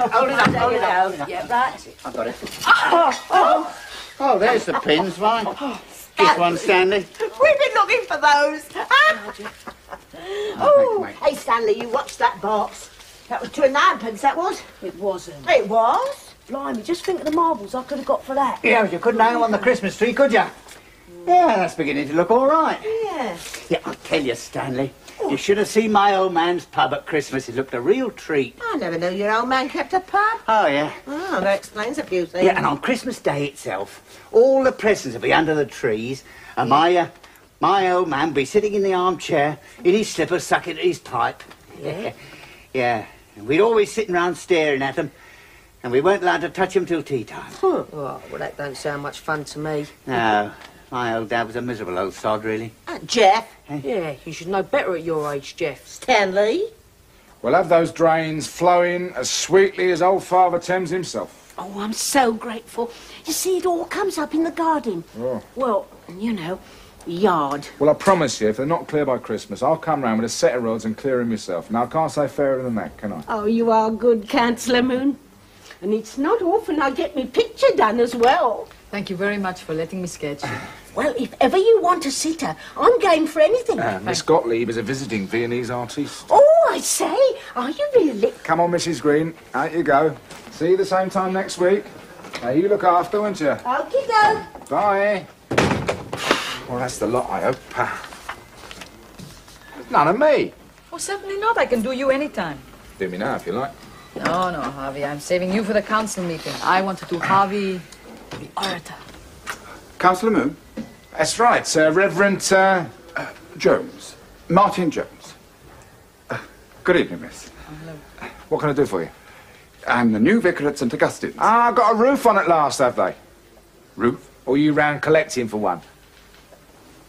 Hold it up, hold it up, hold it up. Yeah, right. I've got it. Oh, there's the pins, right? This one, Stanley. We've been looking for those. Oh, hey, Stanley, you watched that box. That was 2 and 9pence, that was? It wasn't. It was? Blimey, just think of the marbles I could have got for that. Yeah, but you couldn't hang them on the Christmas tree, could you? Yeah, that's beginning to look all right. Yeah. Yeah, I'll tell you, Stanley. You should have seen my old man's pub at Christmas. It looked a real treat. I never knew your old man kept a pub. Oh, yeah. Oh, that explains a few things. Yeah, and on Christmas Day itself, all the presents will be under the trees, and my old man will be sitting in the armchair in his slippers, sucking at his pipe. Yeah? Yeah. And we'd always sitting round staring at them, and we weren't allowed to touch them till tea time. Oh, well, that don't sound much fun to me. No, my old dad was a miserable old sod, really. Jeff? Yeah, you should know better at your age, Jeff. Stanley? We'll have those drains flowing as sweetly as old Father Thames himself. Oh, I'm so grateful. You see, it all comes up in the garden. Oh. Well, you know, yard. Well, I promise you, if they're not clear by Christmas, I'll come round with a set of rods and clear them myself. Now, I can't say fairer than that, can I? Oh, you are good, Councillor Moon. And it's not often I get me picture done as well. Thank you very much for letting me sketch. Well, if ever you want a sitter, I'm game for anything. Miss Gottlieb is a visiting Viennese artiste. Oh, I say, are you really? Come on, Mrs. Green. Out you go. See you the same time next week. Now, you look after, won't you? Okie doke. Bye. Well, that's the lot, I hope. None of me. Oh, certainly not. I can do you anytime. Do me now, if you like. No, Harvey. I'm saving you for the council meeting. I want to do Harvey, the orator. Councillor Moon? That's right, sir. Reverend, Jones. Martin Jones. Good evening, miss. Hello. What can I do for you? I'm the new vicar at St Augustine's. Ah, got a roof on at last, have they? Roof? Or you round collecting for one?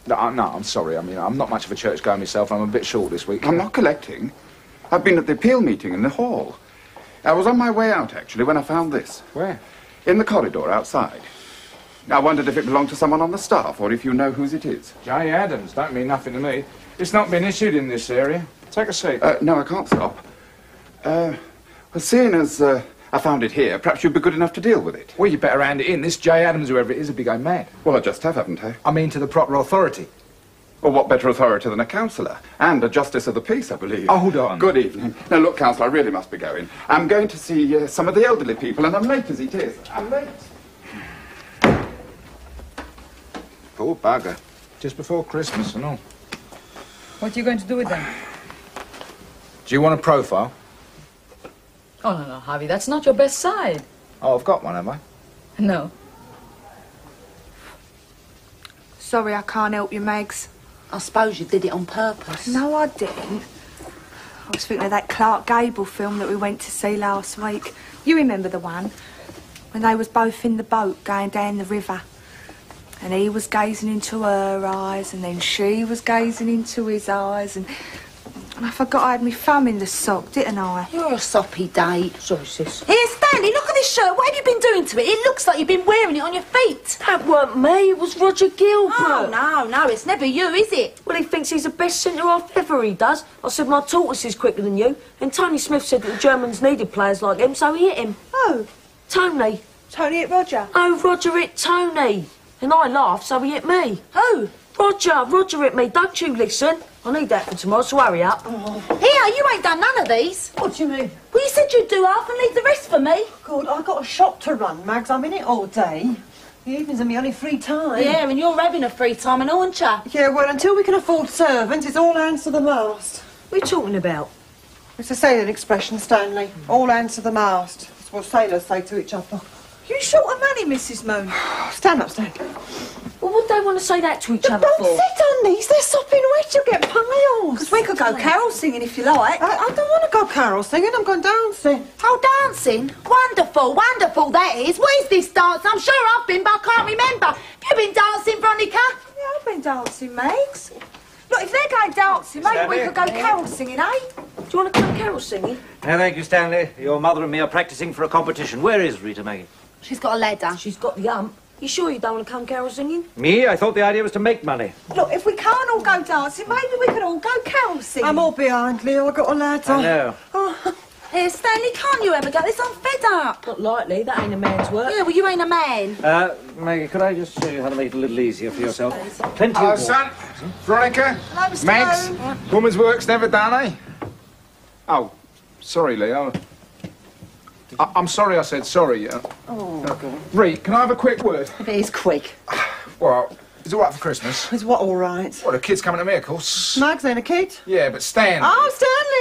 No, I'm sorry. I mean, I'm not much of a church goer myself. I'm a bit short this week. I'm not collecting. I've been at the appeal meeting in the hall. I was on my way out, actually, when I found this. Where? In the corridor outside. I wondered if it belonged to someone on the staff, or if you know whose it is. J. Adams. Don't mean nothing to me. It's not been issued in this area. Take a seat. No, I can't stop. Well, seeing as I found it here, perhaps you'd be good enough to deal with it. Well, you better hand it in. This J. Adams, whoever it is, will be going mad. Well, I just have, haven't I? I mean, to the proper authority. Well, what better authority than a councillor? And a justice of the peace, I believe. Oh, hold on. Good evening. Now, look, councillor, I really must be going. I'm going to see some of the elderly people, and I'm late as it is. I'm late. Poor bugger. Just before Christmas and all. What are you going to do with them? Do you want a profile? Oh, no, Harvey. That's not your best side. Oh, I've got one, have I? No. Sorry, I can't help you, Megs. I suppose you did it on purpose. No, I didn't. I was thinking of that Clark Gable film that we went to see last week. You remember the one? When they was both in the boat going down the river. And he was gazing into her eyes, and then she was gazing into his eyes, and I forgot I had my thumb in the sock, didn't I? You're a soppy date. Sorry, sis. Here, Stanley, look at this shirt. What have you been doing to it? It looks like you've been wearing it on your feet. That weren't me, it was Roger Gilbert. Oh, no, it's never you, is it? Well, he thinks he's the best centre-half ever, he does. I said my tortoise is quicker than you, and Tony Smith said that the Germans needed players like him, so he hit him. Oh, Tony. Tony hit Roger. Oh, Roger hit Tony. And I laughed, so he hit me. Who? Roger hit me. Don't you listen. I need that for tomorrow, so hurry up. Here, you ain't done none of these. What do you mean? Well, you said you'd do half and leave the rest for me. God, I've got a shop to run, Mags. I'm in it all day. The evenings are my only free time. Yeah, and you're having a free time, and aren't you? Yeah, well, until we can afford servants, it's all hands to the mast. What are you talking about? It's a sailing expression, Stanley. All hands to the mast. That's what sailors say to each other. You short of money, Mrs. Moon? Stand up, Stan. Well, would they want to say that to each other Don't for? sit on these. They're sopping wet. You'll get piles. Because we could go carol singing if you like. I don't want to go carol singing. I'm going dancing. Oh, dancing? Wonderful, wonderful, that is. Where's this dance? I'm sure I've been, but I can't remember. Have you been dancing, Veronica? Yeah, I've been dancing, Megs. Look, if they're going dancing, maybe we could go carol singing, eh? Do you want to come carol singing? No, thank you, Stanley. Your mother and me are practising for a competition. Where is Rita Maggie? She's got a ladder. She's got the hump. You sure you don't want to come carol singing? Me? I thought the idea was to make money. Look, if we can't all go dancing, maybe we could all go carol singing. I'm all behind, Leo. I've got a ladder. I know. Oh, Here, Stanley, can't you ever go this? I'm fed up. Not likely, that ain't a man's work. Yeah, well, you ain't a man. Maggie, could I just show you how to make it a little easier for yourself? Plenty Hello, of son. Veronica. Hello, Mr. Mags. Holmes. Woman's work's never done, eh? Oh, sorry, Leo. I'm sorry I said sorry. Ree, can I have a quick word? If it is quick. Well, it's all right for Christmas. Is what all right? Well, the kid's coming to me, of course. Mags ain't a kid. Yeah, but Stan. Oh, Stanley.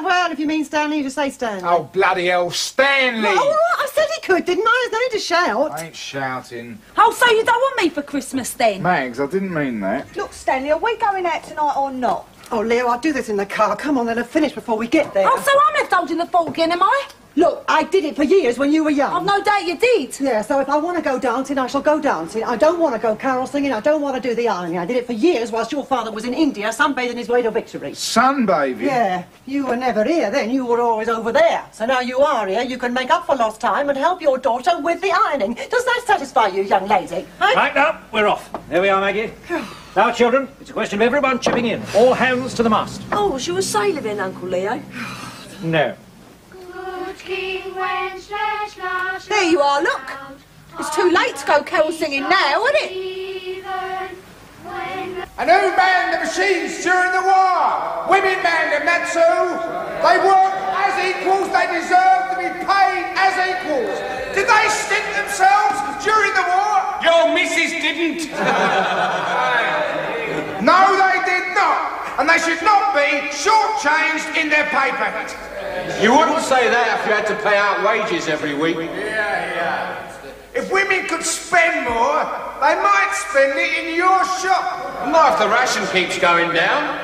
Well, if you mean Stanley, you just say Stanley. Oh, bloody hell, Stanley! Well, all right, I said he could, didn't I? There's no need to shout. I ain't shouting. Oh, so you don't want me for Christmas then? Mags, I didn't mean that. Look, Stanley, are we going out tonight or not? Oh, Leo, I'll do this in the car. Come on, then, I'll finish before we get there. Oh, so I'm left holding the fort again, am I? Look, I did it for years when you were young. I've no doubt you did. Yeah, so if I want to go dancing, I shall go dancing. I don't want to go carol singing. I don't want to do the ironing. I did it for years whilst your father was in India sunbathing his way to victory. Sunbathing? Yeah, you were never here then. You were always over there. So now you are here. You can make up for lost time and help your daughter with the ironing. Does that satisfy you, young lady? Eh? Right, now, we're off. There we are, Maggie. Now, children, it's a question of everyone chipping in. All hands to the mast. Oh, was you a sailor then, Uncle Leo? No. There you are, look. It's too late to go carol singing now, isn't it? And who manned the machines during the war? Women manned them, that's who. They worked as equals, they deserve to be paid as equals. Did they stint themselves during the war? Your missus didn't. No, they did not. And they should not be shortchanged in their pay packet. You wouldn't say that if you had to pay out wages every week. Yeah. If women could spend more, they might spend it in your shop. Not if the ration keeps going down.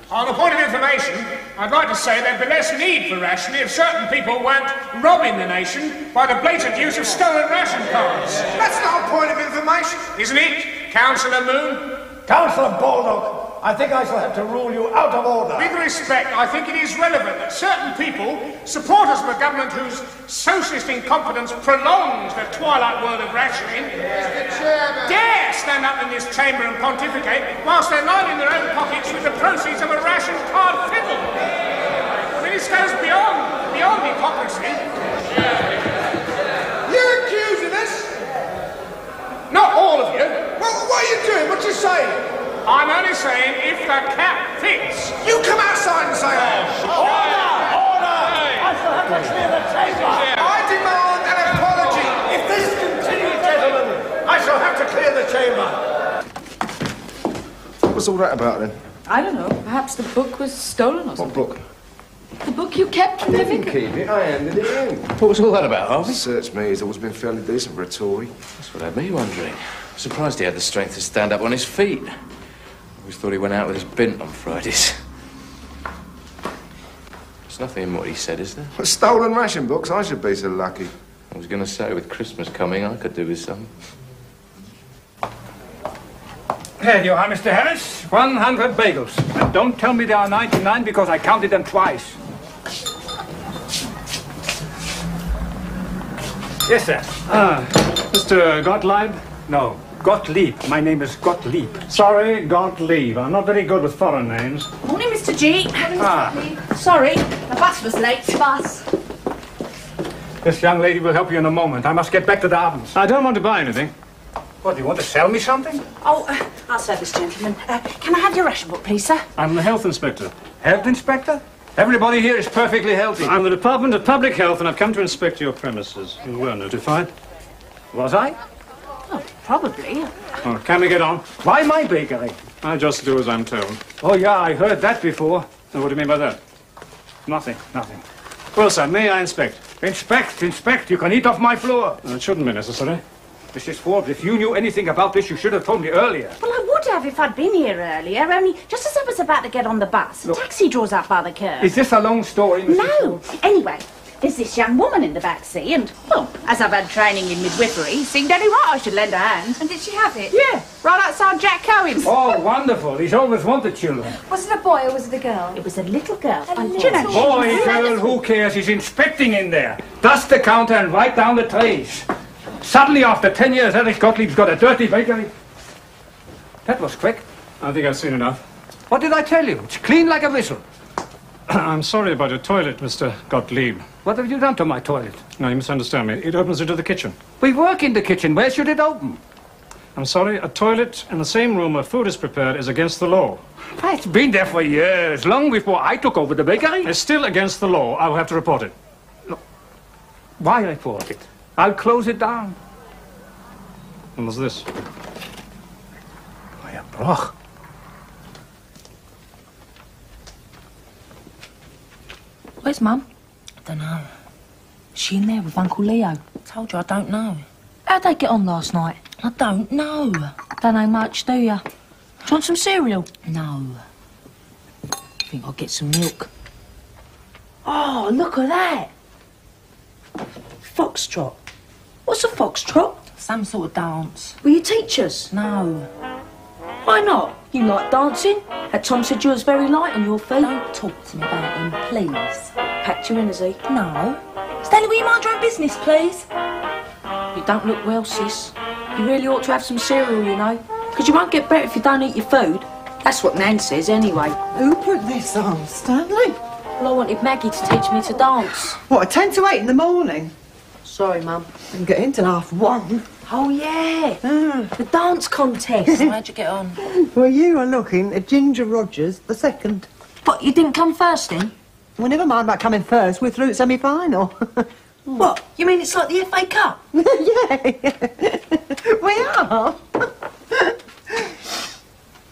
On a point of information, I'd like to say there'd be less need for rationing if certain people weren't robbing the nation by the blatant use of stolen ration cards. That's not a point of information. Isn't it, Councillor Moon? Councillor Baldock, I think I shall have to rule you out of order. With respect, I think it is relevant that certain people, supporters of a government whose socialist incompetence prolongs the twilight world of rationing, dare stand up in this chamber and pontificate whilst they're lining their own pockets with the proceeds of a ration card fiddle. I mean, this goes beyond hypocrisy. You're accusing us? Not all of you. Well, what are you doing? What you saying? I'm only saying if the cap fits. You come outside and say that. Order! I shall have to clear the chamber. I demand an apology. If this continues, gentlemen, I shall have to clear the chamber. What's all that about then? I don't know. Perhaps the book was stolen or What something. book? The book you kept from the Didn't vicar. keep it. I handed it in. What was all that about, Harvey? Search me. He's always been fairly decent for a Tory. That's what had me wondering. Surprised he had the strength to stand up on his feet. Always thought he went out with his bint on Fridays. There's nothing in what he said, is there? Stolen ration books? I should be so lucky. I was going to say, with Christmas coming, I could do with some. There you are, Mr. Harris. 100 bagels. And don't tell me there are 99 because I counted them twice. Yes, sir. Mr. Gottlieb? No, Gottlieb. My name is Gottlieb. Sorry, Gottlieb. I'm not very good with foreign names. Morning, Mr. G. Sorry, the bus was late. Bus. This young lady will help you in a moment. I must get back to the ovens. I don't want to buy anything. What, do you want to sell me something? Oh, I'll serve this gentleman. Can I have your ration book, please, sir? I'm the health inspector. Health inspector? Everybody here is perfectly healthy. I'm the Department of Public Health, and I've come to inspect your premises. You were notified. Was I? Oh, probably. Oh, can we get on? Why my bakery? I just do as I'm told. Oh, yeah, I heard that before. And what do you mean by that? Nothing. Well, sir, may I inspect? Inspect. You can eat off my floor. It shouldn't be necessary. Mrs. Forbes, if you knew anything about this, you should have told me earlier. Well, I would have if I'd been here earlier, only just as I was about to get on the bus, a taxi draws up by the curb. Is this a long story, Mrs. No. Forbes? Anyway, there's this young woman in the back seat, and, well, as I've had training in midwifery, seemed only right I should lend a hand. And did she have it? Yeah, right outside Jack Cohen's. Oh, wonderful. He's always wanted children. Was it a boy or was it a girl? It was a little girl. A And, little you know, Boy, girl, who cares? He's inspecting in there. Dust the counter and wipe down the trays. Suddenly, after 10 years, Eric Gottlieb's got a dirty bakery. That was quick. I think I've seen enough. What did I tell you? It's clean like a whistle. I'm sorry about your toilet, Mr. Gottlieb. What have you done to my toilet? No, you misunderstand me. It opens into the kitchen. We work in the kitchen. Where should it open? I'm sorry, a toilet in the same room where food is prepared is against the law. It's been there for years, long before I took over the bakery. It's still against the law. I will have to report it. No. Why report it? I'll close it down. And what's this? Oh, ja, Broch. Where's Mum? I don't know. Is she in there with Uncle Leo? Told you I don't know. How'd they get on last night? I don't know. Don't know much, do ya? Do you want some cereal? No. Think I'll get some milk. Oh, look at that. Foxtrot. What's a foxtrot? Some sort of dance. Will you teach us? No. Why not? You like dancing? That Tom said you was very light on your feet. Don't talk to me about him, please. Packed you in, has he? No. Stanley, will you mind your own business, please? You don't look well, sis. You really ought to have some cereal, you know. Because you won't get better if you don't eat your food. That's what Nan says, anyway. Who put this on, Stanley? Well, I wanted Maggie to teach me to dance. What, 10 to 8 in the morning? Sorry, Mum. Didn't get in till 1:30. Oh, yeah. The dance contest. How'd you get on? Well, you are looking at Ginger Rogers, the second. But you didn't come first, then? Well, never mind about coming first. We're through at semi-final. What? You mean it's like the FA Cup? Yeah. We are.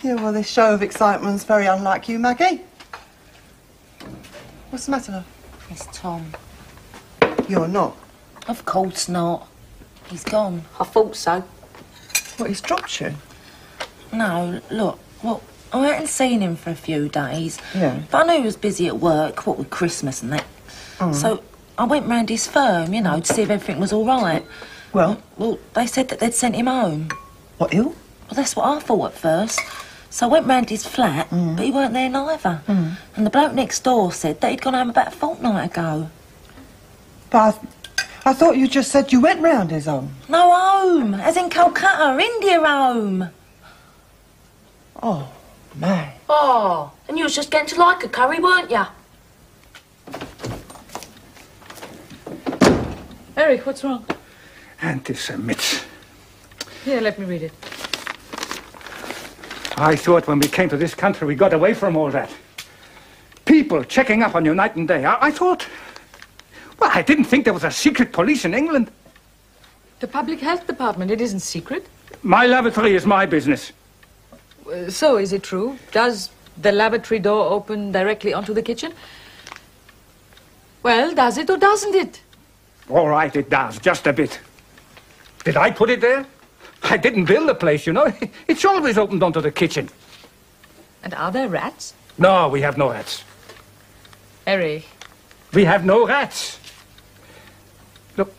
Yeah, well, this show of excitement's very unlike you, Maggie. What's the matter, love? It's Tom. You're not. Of course not. He's gone. I thought so. What, he's dropped you? No, look, well, I hadn't seen him for a few days. Yeah. But I knew he was busy at work, what with Christmas and that. So I went round his firm, you know, to see if everything was all right. Well? Well, they said that they'd sent him home. What, ill? Well, that's what I thought at first. So I went round his flat, but he weren't there neither. And the bloke next door said that he'd gone home about a fortnight ago. But I thought you just said you went round his home. No, home, as in Calcutta, India home. Oh, man. Oh, and you was just getting to like a curry, weren't you? Eric, what's wrong? Anti-Semites. Here, let me read it. I thought when we came to this country we got away from all that. People checking up on you night and day. I thought... Well, I didn't think there was a secret police in England. The Public Health Department, it isn't secret. My lavatory is my business. So, is it true? Does the lavatory door open directly onto the kitchen? Well, does it or doesn't it? All right, it does, just a bit. Did I put it there? I didn't build the place, you know. It's always opened onto the kitchen. And are there rats? No, we have no rats. Eric. We have no rats. Look,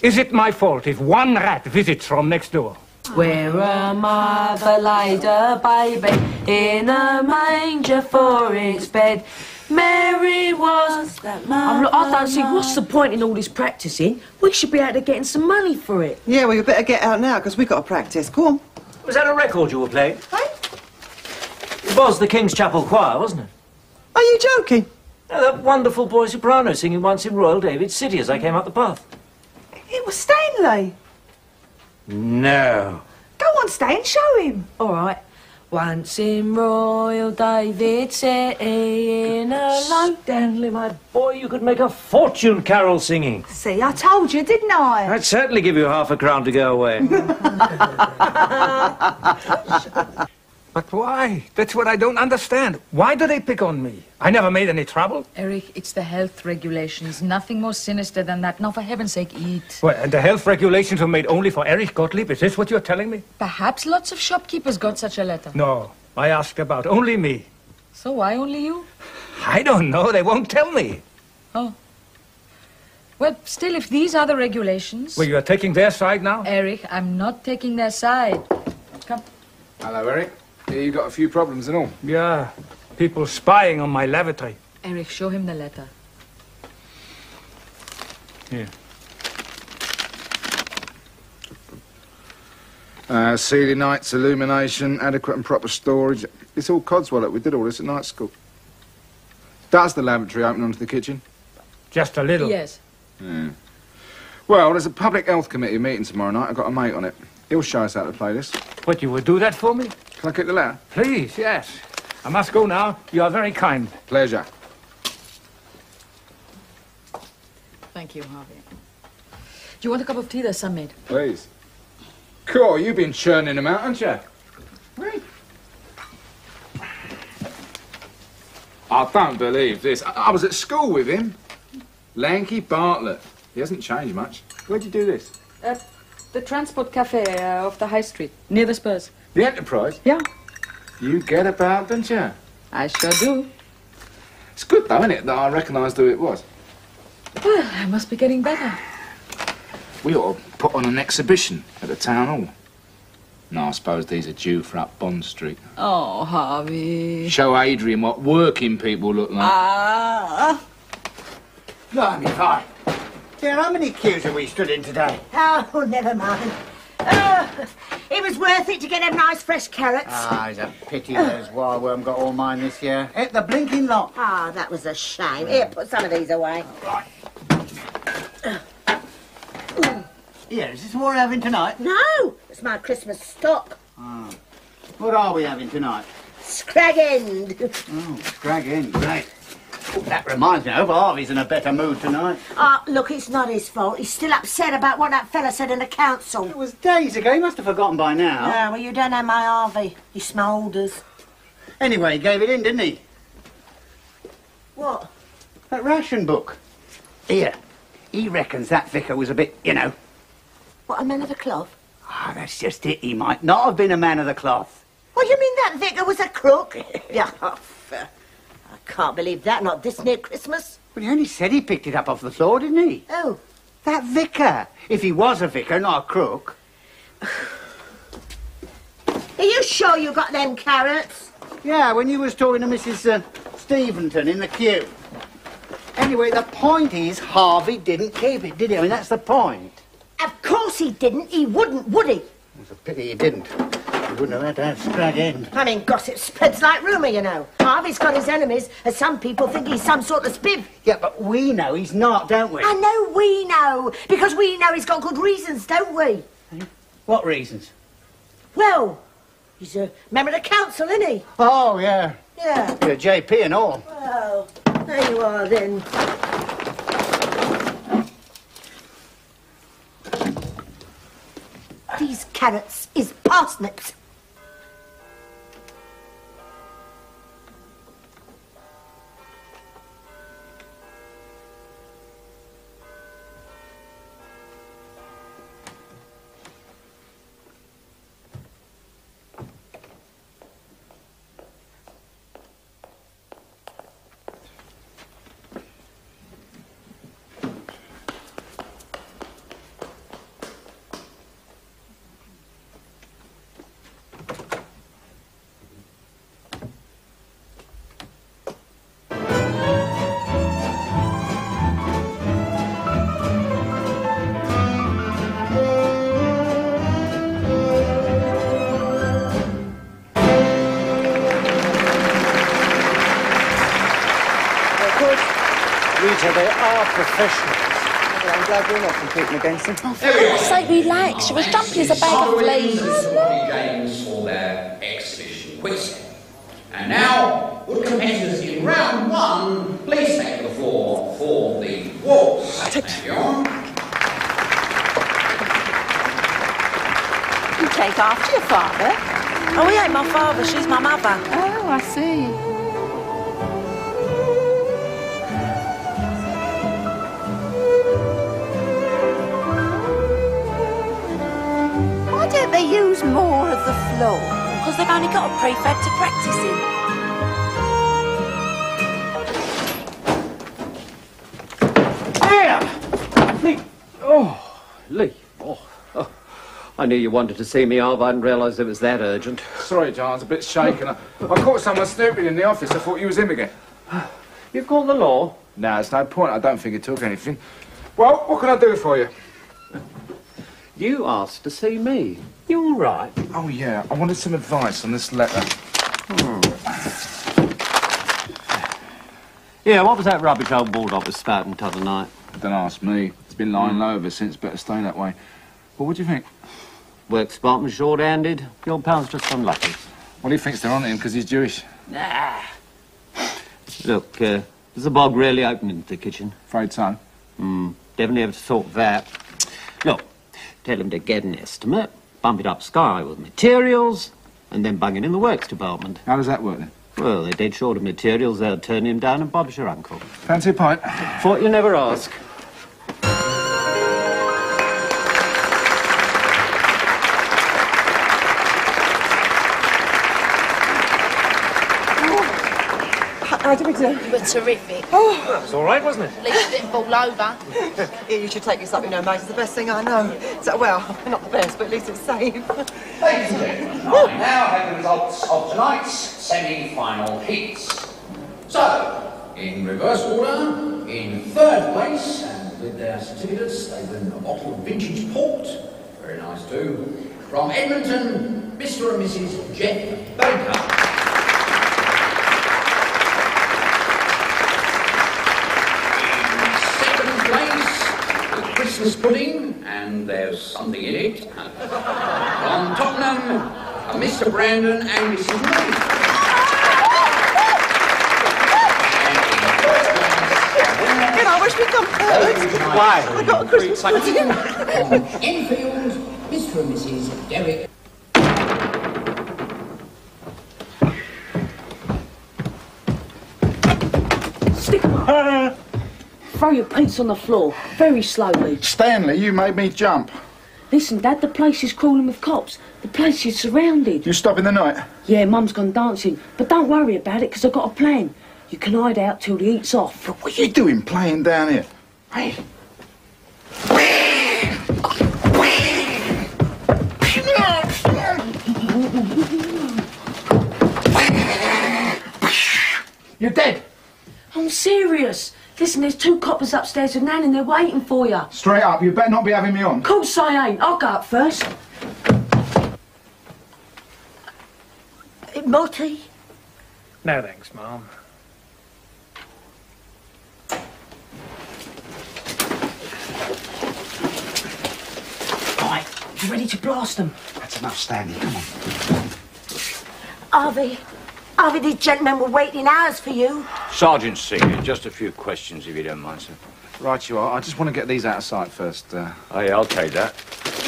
is it my fault if one rat visits from next door? Where a mother laid a baby in a manger for its bed. Mary was that mother. I don't see what's the point in all this practising. We should be out there getting some money for it. Yeah, well, you better get out now, because we've got to practice. Go on. Was that a record you were playing? Hey? It was the King's Chapel Choir, wasn't it? Are you joking? That wonderful boy soprano singing once in Royal David's City as I came up the path. It was Stanley. No. Go on, Stan, show him. All right. Once in Royal David City in a low... Stanley, my boy, you could make a fortune carol singing. See, I told you, didn't I? I'd certainly give you £half a to go away. But why? That's what I don't understand. Why do they pick on me? I never made any trouble. Eric, it's the health regulations. Nothing more sinister than that. Now, for heaven's sake, eat. Well, and the health regulations were made only for Erich Gottlieb? Is this what you're telling me? Perhaps lots of shopkeepers got such a letter. No, I asked about only me. So why only you? I don't know. They won't tell me. Oh. Well, still, if these are the regulations... Well, you are taking their side now? Eric, I'm not taking their side. Come. Hello, Eric. Yeah, you got a few problems and all. Yeah, people spying on my lavatory. Eric, show him the letter. Here. Ceiling nights, illumination, adequate and proper storage. It's all Codswallop. We did all this at night school. Does the lavatory open onto the kitchen? Just a little. Yes. Yeah. Well, there's a public health committee meeting tomorrow night. I've got a mate on it. He'll show us how to play this. What, you would do that for me? Can I get the letter? Please, yes. I must go now. You are very kind. Pleasure. Thank you, Harvey. Do you want a cup of tea? There's some made. Please. Cool, you've been churning them out, haven't you? Right. I don't believe this. I was at school with him. Lanky Bartlett. He hasn't changed much. Where'd you do this? The transport cafe off the high street, near the Spurs. The Enterprise? Yeah. You get about, don't you? I sure do. It's good, though, isn't it, that I recognised who it was? Well, I must be getting better. We ought to put on an exhibition at the town hall. No, I suppose these are due for up Bond Street. Oh, Harvey. Show Adrian what working people look like. Blimey, fine. Dear, how many queues have we stood in today? Oh, never mind. It was worth it to get them nice fresh carrots. Ah, it's a pity those wireworm got all mine this year. Hit the blinking lot. Ah, that was a shame. Here, put some of these away. Right. Here, is this what we're having tonight? No, it's my Christmas stock. Oh. What are we having tonight? Scrag end. Oh, scrag end, great. Oh, that reminds me, I hope Harvey's in a better mood tonight. Look, it's not his fault. He's still upset about what that fella said in the council. It was days ago. He must have forgotten by now. Yeah, well, you don't know my Harvey. He smoulders. Anyway, he gave it in, didn't he? What? That ration book. Here. He reckons that vicar was a bit, you know. What, a man of the cloth? Ah, that's just it. He might not have been a man of the cloth. What, you mean that vicar was a crook? Yeah. I can't believe that, not this near Christmas. Well, he only said he picked it up off the floor, didn't he? Oh. That vicar. If he was a vicar, not a crook. Are you sure you got them carrots? Yeah, when you was talking to Mrs. Steventon in the queue. Anyway, the point is, Harvey didn't keep it, did he? I mean, that's the point. Of course he didn't. He wouldn't, would he? It's a pity he didn't. He wouldn't have had to have scrag end. I mean, gossip spreads like rumour, you know. Harvey's got his enemies, and some people think he's some sort of spiv. Yeah, but we know he's not, don't we? I know we know, because we know he's got good reasons, don't we? What reasons? Well, he's a member of the council, isn't he? Oh, yeah. Yeah. Yeah, JP and all. Well, there you are, then. These carrots is parsnips. They are professionals. I'm glad we're not competing against them. Oh, for God's sake, relax. She was jumpy as a bag of fleas. Ronnie James for their exhibition quiz. And now, would competitors in round one please take the floor for the waltz? Thank you. You take after your father. Oh, he ain't my father. She's my mother. Oh, I see. Why don't they use more of the floor? Because they've only got a prefab to practice in. Here! Lee! Oh, Lee. Oh. I knew you wanted to see me, Harvey. I didn't realise it was that urgent. Sorry, John, I was a bit shaken. I caught someone snooping in the office. I thought you was him again. You've called the law? No, it's no point. I don't think it took anything. Well, what can I do for you? You asked to see me. You all right? Oh, yeah. I wanted some advice on this letter. Yeah, what was that rubbish old bulldog was spouting t'other night? Don't ask me. It's been lying low ever since. Better stay that way. Well, what do you think? Work's Spartan short-handed. Your pal's just unlucky. Well, he thinks they're on him because he's Jewish. Nah. Look, is the bog really open into the kitchen? Afraid so. Definitely have to sort that. Look, tell him to get an estimate, bump it up sky with materials, and then bung it in the works department. How does that work, then? Well, they're dead short of materials. They'll turn him down and Bob's your uncle. Fancy a pint? Thought you never ask. How did we do? You were terrific. Oh, That was all right, wasn't it? At least you didn't fall over. Here, you should take this up, you know, mate. It's the best thing I know. So, well, not the best, but at least it's safe. Ladies and gentlemen, I now have the results of tonight's semi-final heats. So, in reverse order, in third place, and with their certificates, they win a bottle of vintage port. Very nice too. From Edmonton, Mr. and Mrs. Jeff Baker. Christmas pudding, and there's something in it. From Tottenham, Mr. Brandon and Mrs. Moon. You know, I wish we'd come first. Why? I got a Christmas pudding. From Enfield, Mr. and Mrs. Derek. Stick 'em up. Throw your paints on the floor, very slowly. Stanley, you made me jump. Listen, Dad, the place is crawling with cops. The place is surrounded. You stop in the night? Yeah, Mum's gone dancing. But don't worry about it, because I've got a plan. You can hide out till the heat's off. But what are you doing playing down here? Hey. You're dead. I'm serious. Listen, there's 2 coppers upstairs with Nan and they're waiting for you. Straight up, you better not be having me on. Of course I ain't. I'll go up first. More tea? No, thanks, Mum. Right, you ready to blast them? That's enough, Stanley. Come on. Harvey, these gentlemen were waiting hours for you. Sergeant Senior, just a few questions if you don't mind, sir. Right you are. I just want to get these out of sight first. Oh, yeah, I'll take that.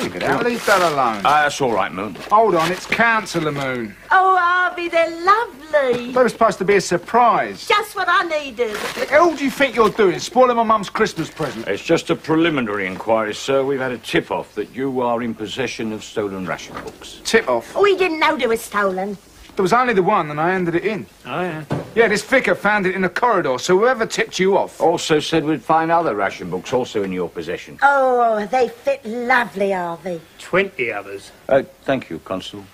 Leave it out. Leave that alone. That's all right, Moon. Hold on, it's Councillor Moon. Oh, Harvey, they're lovely. They were supposed to be a surprise. Just what I needed. What the hell do you think you're doing? Spoiling my mum's Christmas present? It's just a preliminary inquiry, sir. We've had a tip-off that you are in possession of stolen ration books. Tip-off? We didn't know they were stolen. There was only the one, and I handed it in. Oh, yeah? Yeah, this vicar found it in the corridor, so whoever tipped you off... Also said we'd find other ration books also in your possession. Oh, they fit lovely, Harvey. 20 others. Thank you, Constable.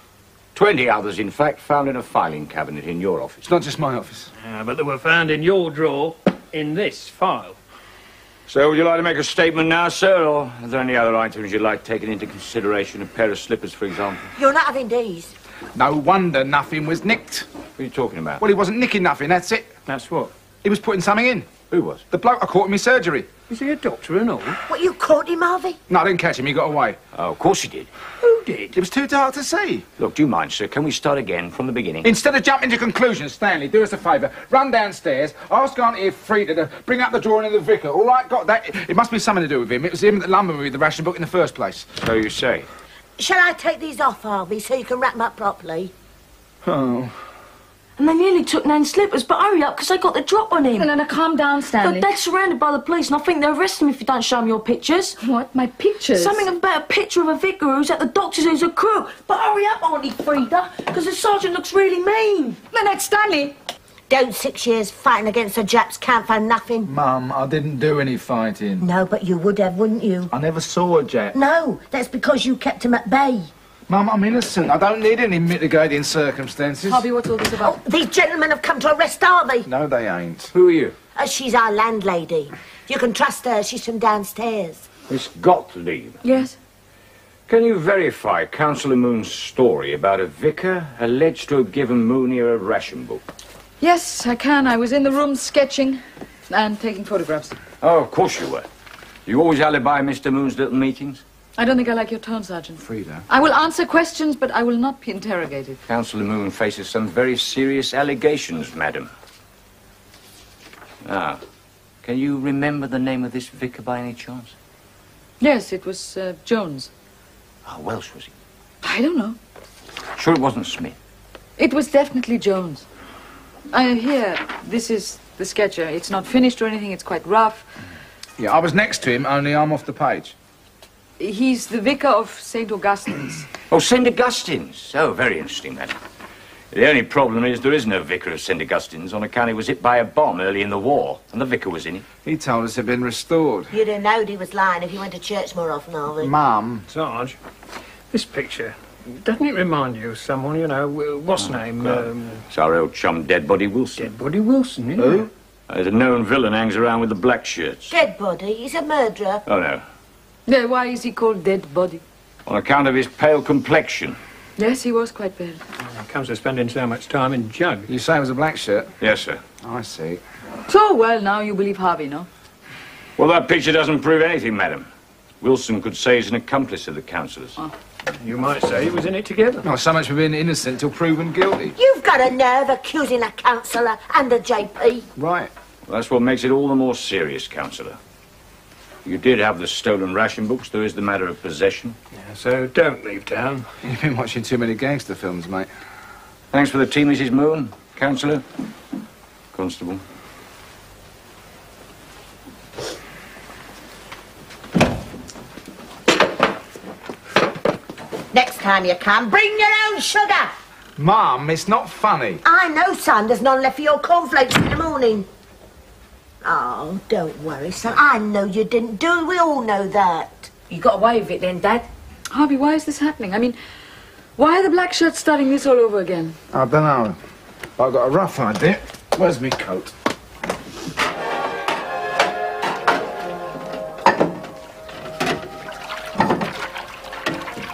20 others, in fact, found in a filing cabinet in your office. It's not just my office. Yeah, but they were found in your drawer in this file. So, would you like to make a statement now, sir, or are there any other items you'd like taken into consideration? A pair of slippers, for example? You're not having these. No wonder nothing was nicked. What are you talking about? Well, he wasn't nicking nothing, that's it. That's what? He was putting something in. Who was? The bloke I caught in my surgery. Is he a doctor and all? What, you caught him, Harvey? No, I didn't catch him, he got away. Oh, of course he did. Who did? It was too dark to see. Look, do you mind, sir? Can we start again from the beginning? Instead of jumping to conclusions, Stanley, do us a favour. Run downstairs, ask Auntie if Frida to bring up the drawing of the vicar. All right, got that? It must be something to do with him. It was him that lumbered me with the ration book in the first place. So you say. Shall I take these off, Harvey, so you can wrap them up properly? Oh. And they nearly took Nan's slippers, but hurry up, because they got the drop on him. No, calm down, Stanley. But Dad's surrounded by the police, and I think they'll arrest him if you don't show him your pictures. What? My pictures? Something about a picture of a vicar who's at the doctor's who's a crook. But hurry up, Auntie Frida, because the sergeant looks really mean. No, that's Stanley. Don't 6 years fighting against the Japs count for nothing. Mum, I didn't do any fighting. No, but you would have, wouldn't you? I never saw a Jap. No, that's because you kept him at bay. Mum, I'm innocent. I don't need any mitigating circumstances. Harvey, what's all this about? Oh, these gentlemen have come to arrest Harvey. No, they ain't. Who are you? She's our landlady. You can trust her. She's from downstairs. Miss Gottlieb. Yes? Can you verify Councillor Moon's story about a vicar alleged to have given Mooney a ration book? Yes, I can. I was in the room sketching and taking photographs. Oh, of course you were. You always alibi Mr. Moon's little meetings? I don't think I like your tone, Sergeant. Frida. I will answer questions, but I will not be interrogated. Councillor Moon faces some very serious allegations, madam. Now, can you remember the name of this vicar by any chance? Yes, it was Jones. How Welsh was he? I don't know. Sure it wasn't Smith? It was definitely Jones. Here, this is the sketch. It's not finished or anything. It's quite rough. Yeah, I was next to him, only I'm off the page. He's the vicar of St. Augustine's. Oh, St. Augustine's. Oh, very interesting, madam. The only problem is there is no vicar of St. Augustine's on account he was hit by a bomb early in the war, and the vicar was in it. He told us it had been restored. You'd have known he was lying if he went to church more often, Harvey. Mum. Sarge, this picture, doesn't it remind you of someone, you know, what's name? It's our old chum, Deadbody Wilson. Deadbody Wilson, yeah. Who? There's a known villain hangs around with the black shirts. Dead body? He's a murderer. Oh, no. Yeah, why is he called Dead Body? On account of his pale complexion. Yes, he was quite pale. It comes to spending so much time in jug. You say it was a black shirt? Yes, sir. I see. So, well, now you believe Harvey, no? Well, that picture doesn't prove anything, madam. Wilson could say he's an accomplice of the councillors. Oh. You might say he was in it together. Not so much for being innocent till proven guilty. You've got a nerve accusing a councillor and a JP. Right. Well, that's what makes it all the more serious, councillor. You did have the stolen ration books. There is the matter of possession. Yeah, so don't leave town. You've been watching too many gangster films, mate. Thanks for the tea, Mrs. Moon. Councillor. Constable. Next time you come, bring your own sugar. Mum, it's not funny. I know, son. There's none left for your cornflakes in the morning. Oh, don't worry, son. I know you didn't do it. We all know that. You got away with it then, Dad? Harvey, why is this happening? I mean, why are the black shirts starting this all over again? I don't know. I've got a rough idea. Where's my coat?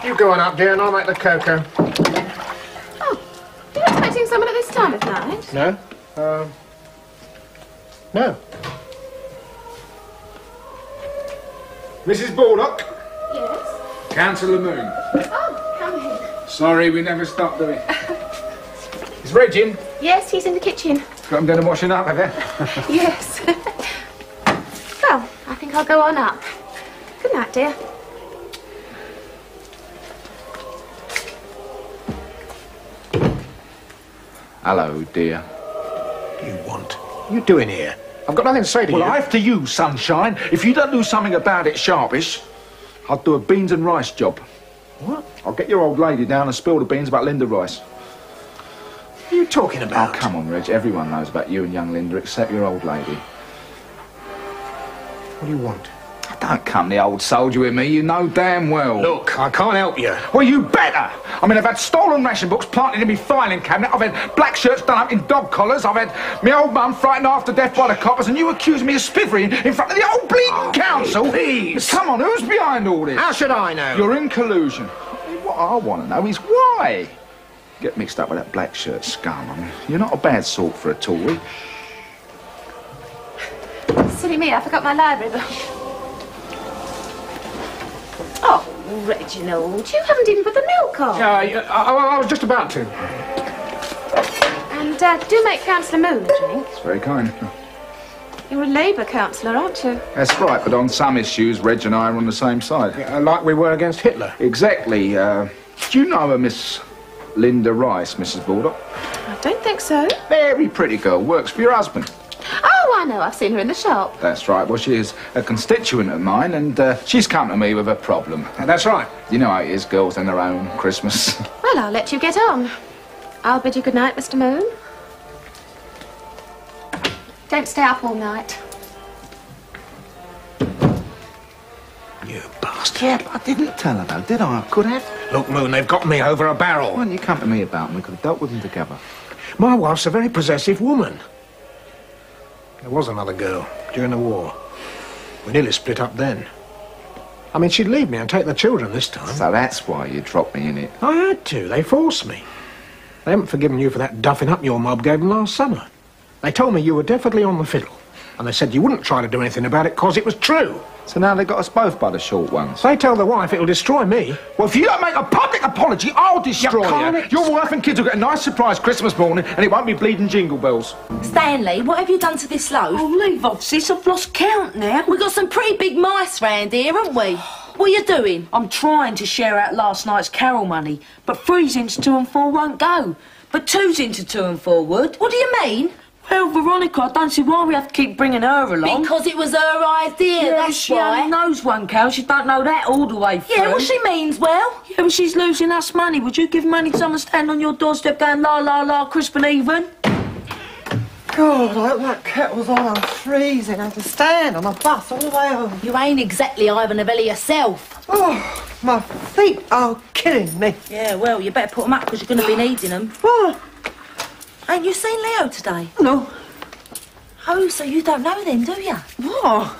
You go on up, dear, and I'll make the cocoa. Oh, you're expecting someone at this time of night? No? No. Mrs. Baldock? Yes? Councillor Moon. Oh, come in. Sorry, we never stopped doing. Is Reg in? Yes, he's in the kitchen. Got him doing the washing up, have you? Yes. Well, I think I'll go on up. Good night, dear. Hello, dear. What do you want? What are you doing here? I've got nothing to say to you. Well, after you, sunshine. If you don't do something about it sharpish, I'll do a beans and rice job. What? I'll get your old lady down and spill the beans about Linda Rice. What are you talking about? Oh, come on, Reg. Everyone knows about you and young Linda except your old lady. What do you want? Don't come the old soldier with me. You know damn well. Look, I can't help you. Well, you better. I mean, I've had stolen ration books planted in my filing cabinet. I've had black shirts done up in dog collars. I've had my old mum frightened half to death by the coppers, and you accuse me of spiffering in front of the old bleeding council. Please. Come on, who's behind all this? How should I know? You're in collusion. What I want to know is why. Get mixed up with that black shirt scum. I mean, you're not a bad sort for a Tory. Silly me, I forgot my library book. Oh, Reginald, you haven't even put the milk on. I was just about to. And do make Councillor Moon a drink. It's very kind. You're a Labour councillor, aren't you? That's right, but on some issues, Reg and I are on the same side. Yeah, like we were against Hitler. Exactly. Do you know a Miss Linda Rice, Mrs. Baldock? I don't think so. Very pretty girl. Works for your husband. Oh, I know. I've seen her in the shop. That's right. Well, she is a constituent of mine, and she's come to me with a problem. That's right. You know how it is, girls and their own Christmas. Well, I'll let you get on. I'll bid you good night, Mr. Moon. Don't stay up all night. You bastard. Yeah, but I didn't tell her, though, did I? I could have. Look, Moon, they've got me over a barrel. Why didn't you come to me about them? We could have dealt with them together. My wife's a very possessive woman. There was another girl during the war. We nearly split up then. I mean, she'd leave me and take the children this time. So that's why you dropped me in it. I had to. They forced me. They haven't forgiven you for that duffing up your mob gave them last summer. They told me you were definitely on the fiddle. And they said you wouldn't try to do anything about it because it was true. So now they got us both by the short ones. If they tell the wife it'll destroy me. Well, if you don't make a public apology, I'll destroy you. Your wife and kids will get a nice surprise Christmas morning and it won't be bleeding jingle bells. Stanley, what have you done to this loaf? Oh, leave off, sis. I've lost count now. We've got some pretty big mice round here, haven't we? What are you doing? I'm trying to share out last night's carol money, but 3's into 2 and 4 won't go. But 2's into 2 and 4 would. What do you mean? Well, Veronica, I don't see why we have to keep bringing her along. Because it was her idea, yeah, that's she why. only knows one, Carol. She don't know that all the way through. Yeah, well, she means well. Yeah, but she's losing us money. Would you give money to someone standing on your doorstep going la, la, la, crisp and even? God, I hope that kettle's on. I'm freezing. I have to stand on a bus all the way home. You ain't exactly Ivan Novelli yourself. Oh, my feet are killing me. Yeah, well, you better put them up because you're going to be needing them. Oh. Ain't you seen Leo today? No. Oh, so you don't know then, do you? What?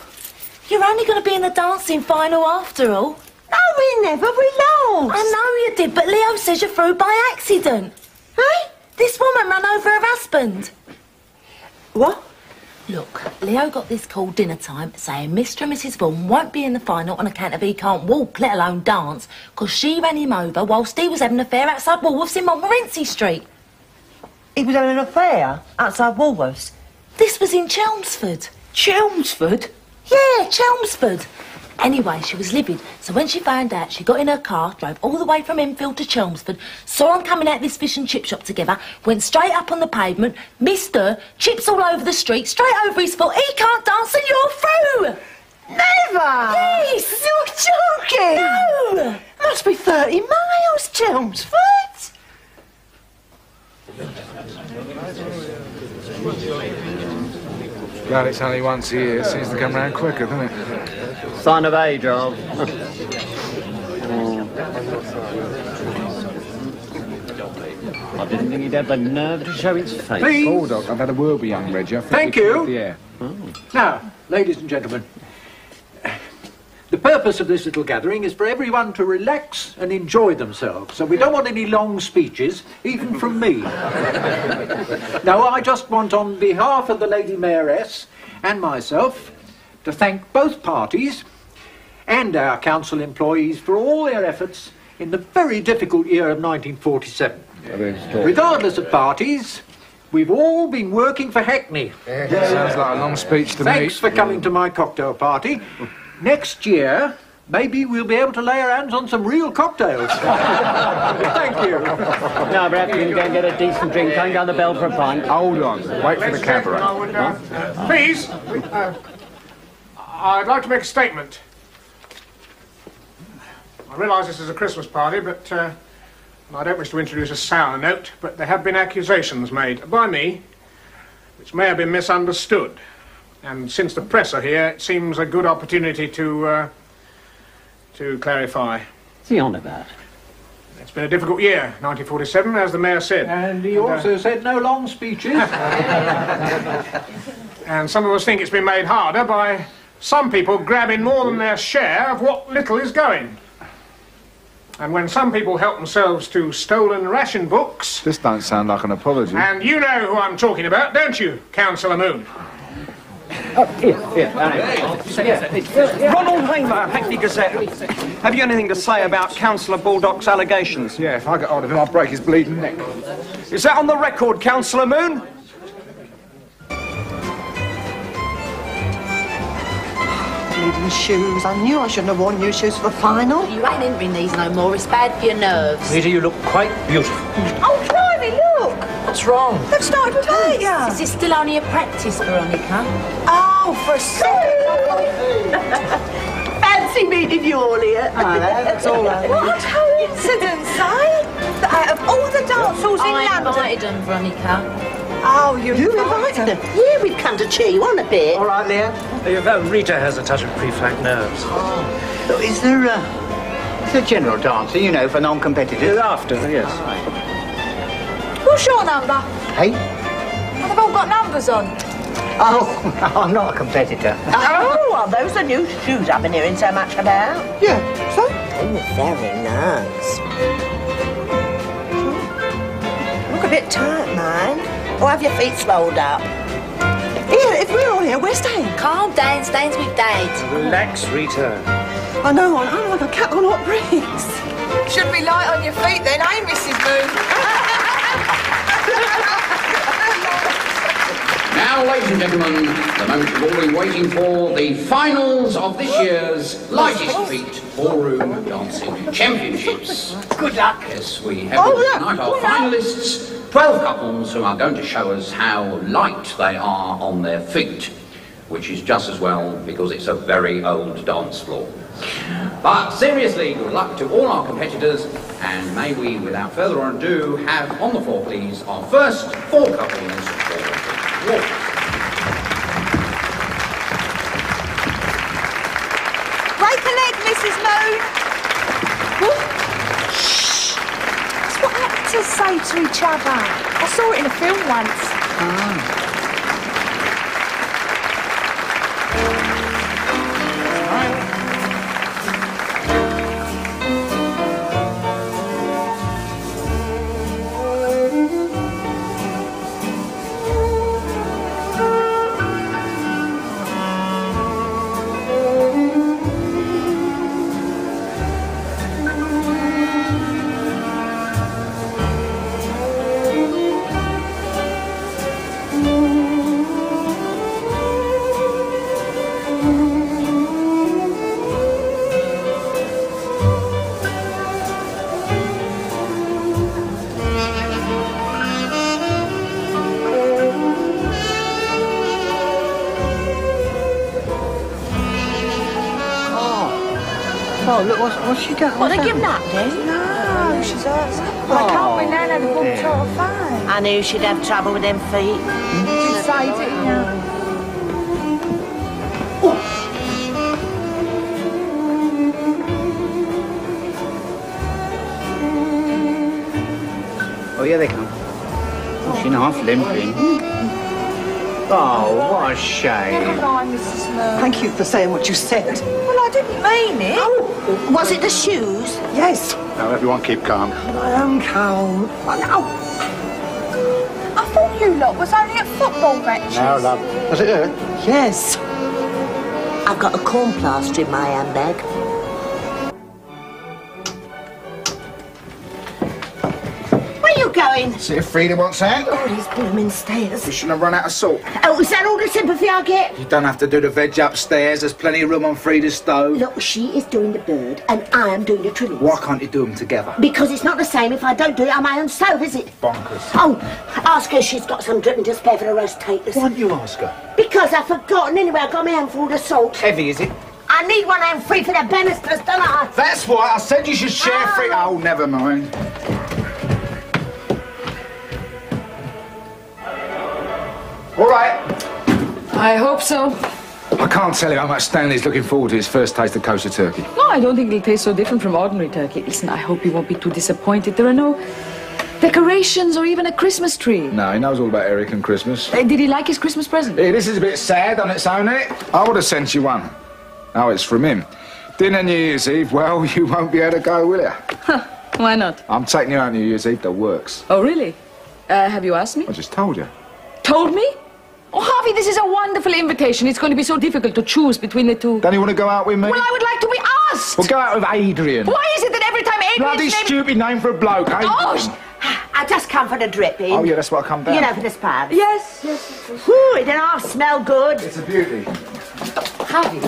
You're only going to be in the dancing final after all. No, we never. We lost. I know you did, but Leo says you're through by accident. Hey? This woman ran over her husband. What? Look, Leo got this call dinner time saying Mr. and Mrs. Vaughan won't be in the final on account of he can't walk, let alone dance, because she ran him over whilst he was having an affair outside Woolworths in Montmorency Street. He was having an affair outside Woolworths? This was in Chelmsford. Chelmsford? Yeah, Chelmsford. Anyway, she was livid, so when she found out, she got in her car, drove all the way from Enfield to Chelmsford, saw them coming out this fish and chip shop together, went straight up on the pavement, missed her, chips all over the street, straight over his foot. He can't dance and you're through! Never! Yes! You're joking! No! Must be 30 miles, Chelmsford. Glad it's only once a year. It seems to come round quicker, doesn't it? Sign of age, Al. I didn't think he'd have the nerve to show his face. Please. Bulldog, I've had a word with young Reggie. I think Thank we you. cleared the air. Now, ladies and gentlemen, the purpose of this little gathering is for everyone to relax and enjoy themselves, so we don't want any long speeches, even from me. Now, I just want, on behalf of the Lady Mayoress and myself, to thank both parties and our council employees for all their efforts in the very difficult year of 1947. Regardless of parties, we've all been working for Hackney. Sounds like a long speech to me. Thanks for coming to my cocktail party. Next year, maybe we'll be able to lay our hands on some real cocktails. Thank you. No, perhaps you can go and get a decent drink, hang down the bell for a pint. Hold on, wait for the cabaret. Please, I'd like to make a statement. I realise this is a Christmas party, but I don't wish to introduce a sour note, but there have been accusations made by me which may have been misunderstood. And since the press are here, it seems a good opportunity to clarify. What's he on about? It's been a difficult year, 1947, as the Mayor said. And he also said no long speeches. And some of us think it's been made harder by some people grabbing more than their share of what little is going. And when some people help themselves to stolen ration books... This don't sound like an apology. And you know who I'm talking about, don't you, Councillor Moon? Ronald Hamer, Hackney Gazette. Have you anything to say about Councillor Baldock's allegations? Yeah, if I get hold of him, I'll break his bleeding neck. Is that on the record, Councillor Moon? Bleeding shoes. I knew I shouldn't have worn new shoes for the final. You ain't entering these no more. It's bad for your nerves. Rita, you look quite beautiful. Oh, blimey, look! What's wrong? They've started to hurt you. Is this still only a practice, Veronica? Oh, for a second. Fancy meeting you all here. That's all right. What coincidence, eh? Out of all the dance halls in I London. invited them, Veronica. Oh, you invited them? Yeah, we've come to cheer you on a bit. All right, Leah. Rita has a touch of preflack nerves. Look, is there a general dancer, you know, for non-competitors? After, yes. What's your number? Hey? Well, they've all got numbers on. Oh, I'm not a competitor. Oh, are those the new shoes I've been hearing so much about? Yeah, so? Oh, very nice. Look a bit tight, mine. Or have your feet swelled up? Here, if we're all here, we're staying. Calm down, stays with Dad. Relax, Rita. I know, I'm like a cat on hot bricks. Should be light on your feet then, eh, Mrs. Moon? Now, ladies and gentlemen, the moment you've all been waiting for, the finals of this year's Lightest Feet Ballroom Dancing Championships. Good luck. Yes, we have tonight our finalists, 12 couples who are going to show us how light they are on their feet, which is just as well because it's a very old dance floor. But seriously, good luck to all our competitors, and may we, without further ado, have on the floor, please, our first 4 couples for the walk. Break a leg, Mrs. Moon. Shh. That's what actors say to each other. I saw it in a film once. Oh, look, what's she got? What, they giving up then? No, she's hurt. Well, I can't win now, the ball total fine. I knew she'd have trouble with them feet. You say, didn't you? Oh, yeah, they come. Oh, she's half limping. Oh, what a shame. Never mind, Mrs. Moon. Thank you for saying what you said. Well, I didn't mean it. Oh. Was it the shoes? Yes. Now, everyone keep calm. I am calm. I know. I thought you lot was only at football matches. Now, love. Was it her? Yes. I've got a corn plaster in my handbag. Where are you going? See if Frida wants out. Oh, these blooming stairs. We shouldn't have run out of salt. Oh, is that all the sympathy I get? You don't have to do the veg upstairs. There's plenty of room on Frida's stove. Look, she is doing the bird and I am doing the trimmings. Why can't you do them together? Because it's not the same if I don't do it on my own stove, is it? Bonkers. Oh, ask her if she's got some dripping to spare for the roast taters. Why don't you ask her? Because I've forgotten anyway. I've got my hand full of salt. Heavy, is it? I need one hand free for the banisters, don't I? That's why I said you should share free. Oh, never mind. All right. I hope so. I can't tell you how much Stanley's looking forward to his first taste of kosher turkey. No, I don't think it'll taste so different from ordinary turkey. Listen, I hope he won't be too disappointed. There are no decorations or even a Christmas tree. No, he knows all about Eric and Christmas. Did he like his Christmas present? Hey, this is a bit sad on its own, eh? I would have sent you one. Oh, it's from him. Dinner New Year's Eve, well, you won't be able to go, will you? Why not? I'm taking you out New Year's Eve, the works. Oh, really? Have you asked me? I just told you. Told me? Oh, Harvey, this is a wonderful invitation. It's going to be so difficult to choose between the two. Don't you want to go out with me? Well, I would like to be asked. Well, go out with Adrian. Why is it that every time Adrian's Bloody stupid name for a bloke, Adrian. Oh, I just come for the dripping. Oh, yeah, that's what I come down. You know, for the spuds. Yes, yes. Whew, it don't half smell good. It's a beauty. Harvey,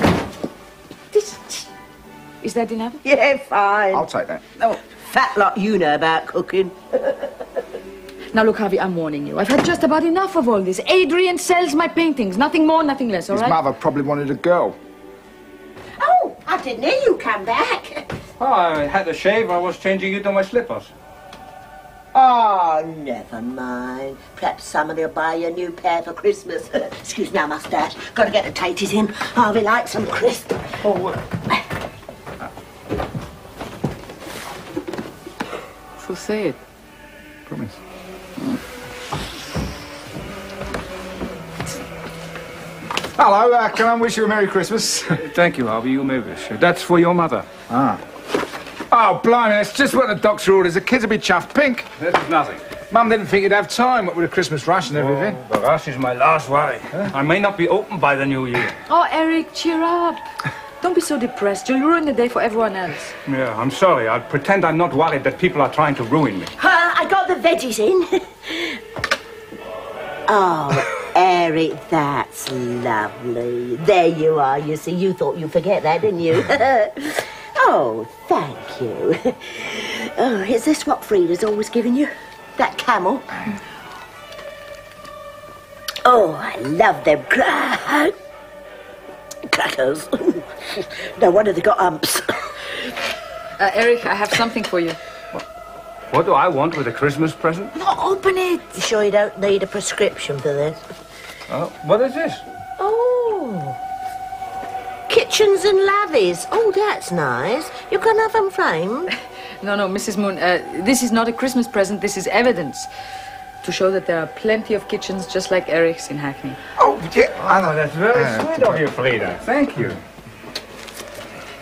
this... Is that enough? Yeah, fine. I'll take that. Oh, fat lot you know about cooking. Now, look, Harvey, I'm warning you. I've had just about enough of all this. Adrian sells my paintings. Nothing more, nothing less, all right? His mother probably wanted a girl. Oh, I didn't hear you come back. Oh, I had to shave. I was changing into my slippers. Oh, never mind. Perhaps somebody will buy you a new pair for Christmas. Excuse my moustache. Got to get the taties in. Harvey likes them crisp. Oh, So say it. Promise. Hello, can I wish you a Merry Christmas? Thank you, Harvey. You may wish. That's for your mother. Ah. Oh, blimey, that's just what the doctor orders. The kids will be chuffed pink. That is nothing. Mum didn't think you'd have time, what with the Christmas rush and everything. Oh, the rush is my last worry. Huh? I may not be open by the new year. Oh, Eric, cheer up. Don't be so depressed. You'll ruin the day for everyone else. Yeah, I'm sorry. I'll pretend I'm not worried that people are trying to ruin me. I got the veggies in. Oh, Eric, that's lovely. There you are, you see. You thought you'd forget that, didn't you? Oh, thank you. Oh, is this what Frida's always given you? That camel? Oh, I love them crackers. No wonder they got umps. Eric, I have something for you. What do I want with a Christmas present? Not open it. You sure you don't need a prescription for this? Oh, what is this? Oh. Kitchens and lavies. Oh, that's nice. You can have them framed. No, Mrs. Moon, this is not a Christmas present. This is evidence to show that there are plenty of kitchens just like Eric's in Hackney. Oh, yeah. Oh, that's very sweet of you, Frida. Thank you.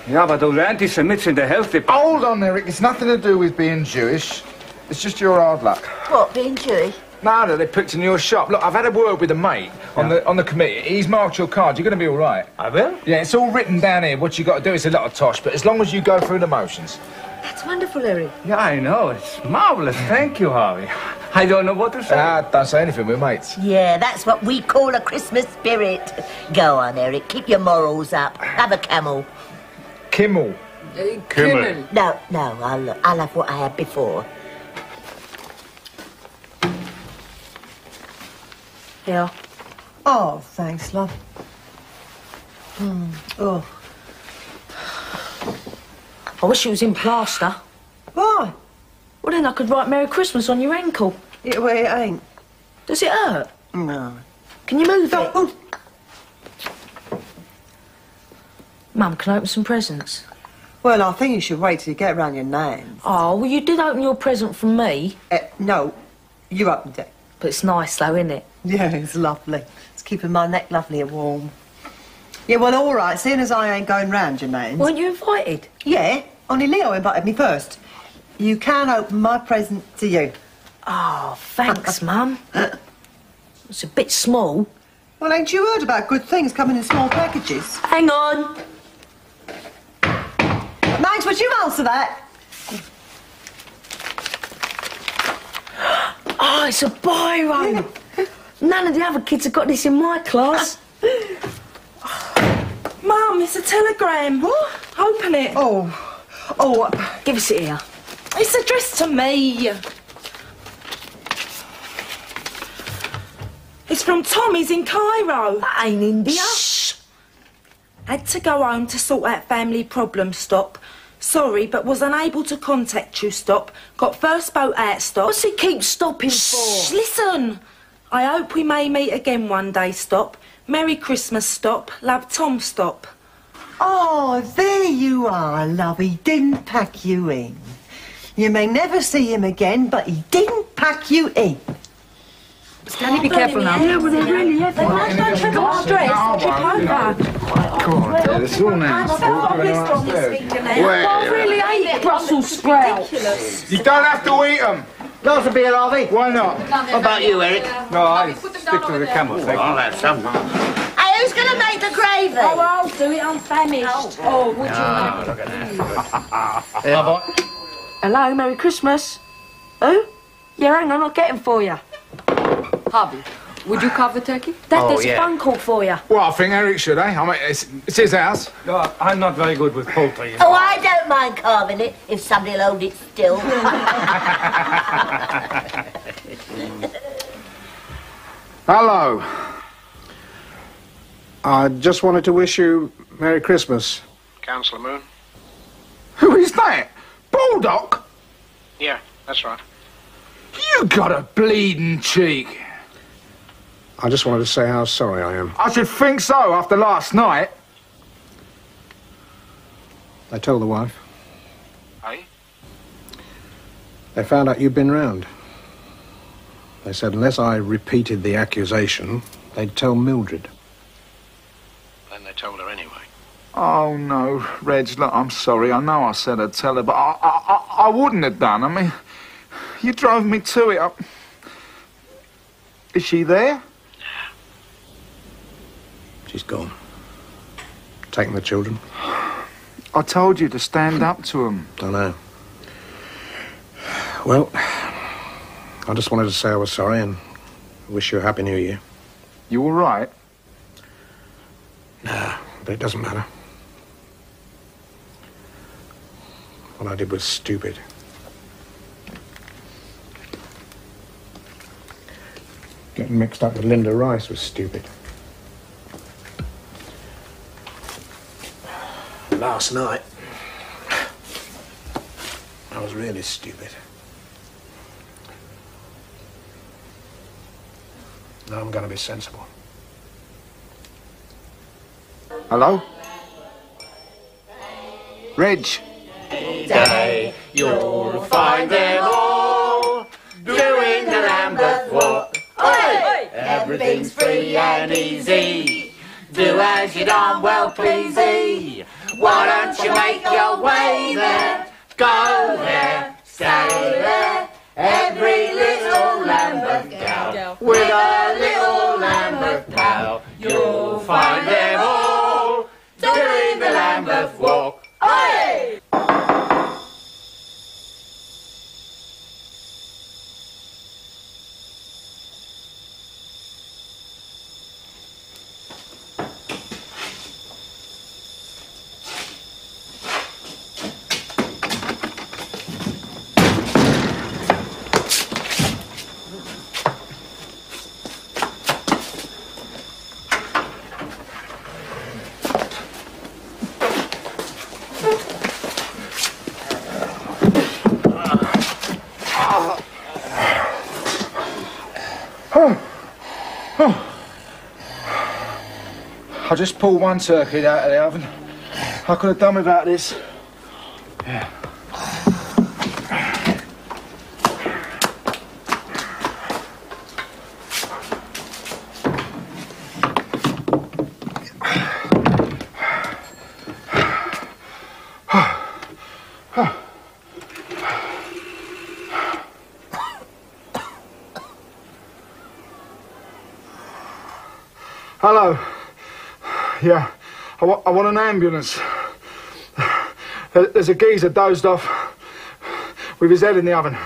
Yeah, but those anti-Semites in the health department... Hold on, Eric. It's nothing to do with being Jewish. It's just your hard luck. What, being Jewish? No, they picked in your shop. Look, I've had a word with a mate on the committee. He's marked your card. You're going to be all right. I will? Yeah, it's all written down here. What you got to do is a lot of tosh, but as long as you go through the motions. That's wonderful, Eric. Yeah, I know. It's marvellous. Thank you, Harvey. I don't know what to say. Don't say anything, we're mates. Yeah, that's what we call a Christmas spirit. Go on, Eric. Keep your morals up. Have a camel. Kimmel. Kimmel. No, I'll have what I had before. Here. Oh, thanks, love. Oh. I wish it was in plaster. Why? Well, then I could write Merry Christmas on your ankle. Yeah, well, it ain't. Does it hurt? No. Can you move it? Mum, can I open some presents? Well, I think you should wait till you get round your names. Oh, well, you did open your present from me. No, you opened it. But it's nice, though, isn't it? Yeah, it's lovely. It's keeping my neck lovely and warm. Yeah, well, all right, seeing as I ain't going round your names... Weren't you invited? Yeah, only Leo invited me first. You can open my present to you. Oh, thanks, Mum. It's a bit small. Well, ain't you heard about good things coming in small packages? Hang on. Max, would you answer that? Oh, it's a biro. None of the other kids have got this in my class. Mum, it's a telegram. What? Open it. Oh, give us it here. It's addressed to me. It's from Tommy's in Cairo. That ain't India. Shh. Had to go home to sort out family problems, stop. Sorry, but was unable to contact you, stop. Got first boat out, stop. What's he keep stopping for? Shh, listen. I hope we may meet again one day, stop. Merry Christmas, stop. Love, Tom, stop. Oh, there you are, love. He didn't pack you in. You may never see him again, but he didn't pack you in. Stanley, be careful now. Yeah, well, they're really heavy. Don't go straight. Trip over. God, it's all now. I really hate Brussels sprouts. You don't have to eat them. Glass of beer, Harvey? Why not? What about you, Eric? No, I stick to the camel, thank you. I'll have some. Hey, who's going to make the gravy? Oh, I'll do it. I'm famished. Oh, would you? Look at that. Hello, Merry Christmas. Who? Yeah, hang on, I'll get him for you. Harvey, would you carve the turkey? Dad, there's a phone call for you. Well, I think Eric should, eh? I mean, it's his house. No, I'm not very good with poultry. Oh, I don't mind carving it if somebody'll hold it still. Hello. I just wanted to wish you Merry Christmas. Councillor Moon? Who is that? Bulldog? Yeah, that's right. You got a bleeding cheek. I just wanted to say how sorry I am. I should think so after last night. I told the wife. Hey? They found out you'd been round. They said unless I repeated the accusation, they'd tell Mildred. Then they told her anyway. Oh, no, Reg, look, I'm sorry. I know I said I'd tell her, but I wouldn't have done. I mean, you drove me to it. Is she there? She's gone. Taking the children. I told you to stand up to them. I know. Well, I just wanted to say I was sorry and wish you a Happy New Year. You all right? Nah, but it doesn't matter. What I did was stupid. Getting mixed up with Linda Rice was stupid. Last night, I was really stupid. Now I'm going to be sensible. Hello? Reg? Day you'll find them all doing the Lambeth walk. Oi! Everything's free and easy. Do as you darn well pleasey. Why don't you make your way there? Go there, stay there. Every little Lambeth gal with a little Lambeth pal. You'll find them all doing the Lambeth walk. Oi! I just pulled one turkey out of the oven. I could have done without this. Yeah. Hello. Yeah, I want an ambulance. There's a geezer dozed off with his head in the oven.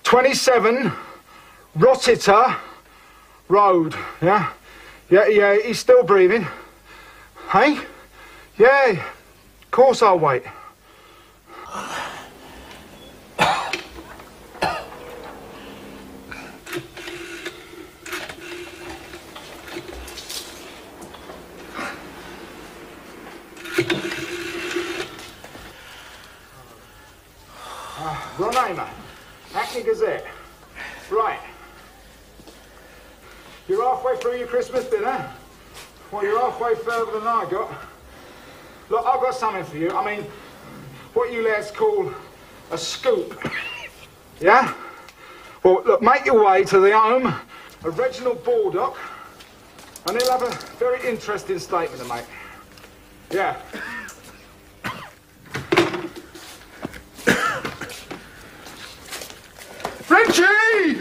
27 Rossiter Road, yeah? Yeah, he's still breathing. Hey? Yeah, of course I'll wait. Ronaimer, Hackney Gazette. Right. You're halfway through your Christmas dinner? Well, you're halfway further than I got. Look, I've got something for you. I mean, what you lads call a scoop. Yeah? Well, look, make your way to the home of Reginald Baldock, and he'll have a very interesting statement to make. Yeah. Frenchie!